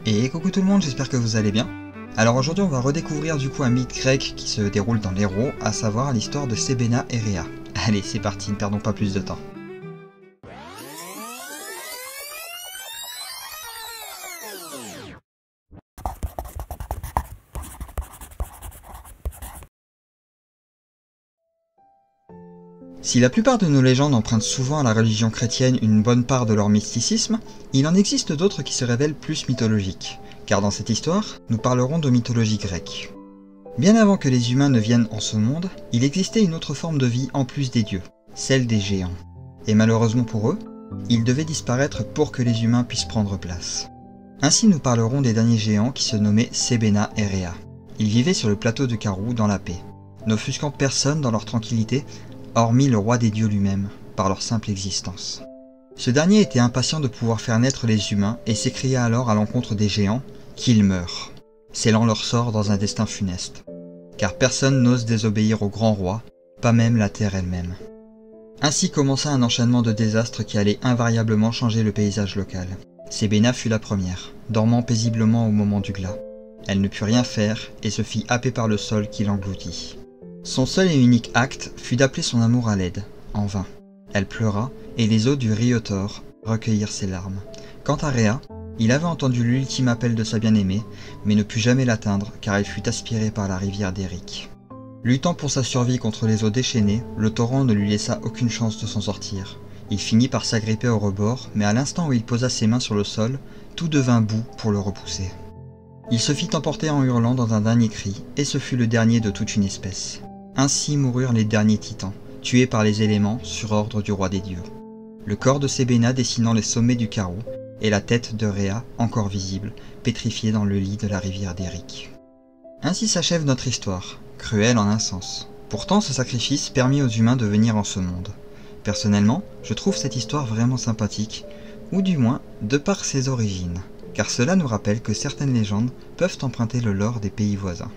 Et coucou tout le monde, j'espère que vous allez bien. Alors aujourd'hui on va redécouvrir un mythe grec qui se déroule dans l'Hérault, à savoir l'histoire de Sébenna et Rhéa. Allez c'est parti, ne perdons pas plus de temps. Si la plupart de nos légendes empruntent souvent à la religion chrétienne une bonne part de leur mysticisme, il en existe d'autres qui se révèlent plus mythologiques, car dans cette histoire, nous parlerons de mythologie grecque. Bien avant que les humains ne viennent en ce monde, il existait une autre forme de vie en plus des dieux, celle des géants. Et malheureusement pour eux, ils devaient disparaître pour que les humains puissent prendre place. Ainsi nous parlerons des derniers géants qui se nommaient Sébenna et Rhéa. Ils vivaient sur le plateau de Karou dans la paix, n'offusquant personne dans leur tranquillité, hormis le roi des dieux lui-même, par leur simple existence. Ce dernier était impatient de pouvoir faire naître les humains et s'écria alors à l'encontre des géants qu'ils meurent, scellant leur sort dans un destin funeste. Car personne n'ose désobéir au grand roi, pas même la terre elle-même. Ainsi commença un enchaînement de désastres qui allait invariablement changer le paysage local. Sébenna fut la première, dormant paisiblement au moment du glas. Elle ne put rien faire et se fit happer par le sol qui l'engloutit. Son seul et unique acte fut d'appeler son amour à l'aide, en vain. Elle pleura, et les eaux du Riotor recueillirent ses larmes. Quant à Rhéa, il avait entendu l'ultime appel de sa bien-aimée, mais ne put jamais l'atteindre car elle fut aspirée par la rivière d'Éric. Luttant pour sa survie contre les eaux déchaînées, le torrent ne lui laissa aucune chance de s'en sortir. Il finit par s'agripper au rebord, mais à l'instant où il posa ses mains sur le sol, tout devint boue pour le repousser. Il se fit emporter en hurlant dans un dernier cri, et ce fut le dernier de toute une espèce. Ainsi moururent les derniers titans, tués par les éléments sur ordre du roi des dieux. Le corps de Sébenna dessinant les sommets du Karou, et la tête de Rhéa, encore visible, pétrifiée dans le lit de la rivière d'Éric. Ainsi s'achève notre histoire, cruelle en un sens. Pourtant ce sacrifice permit aux humains de venir en ce monde. Personnellement, je trouve cette histoire vraiment sympathique, ou du moins de par ses origines, car cela nous rappelle que certaines légendes peuvent emprunter le lore des pays voisins.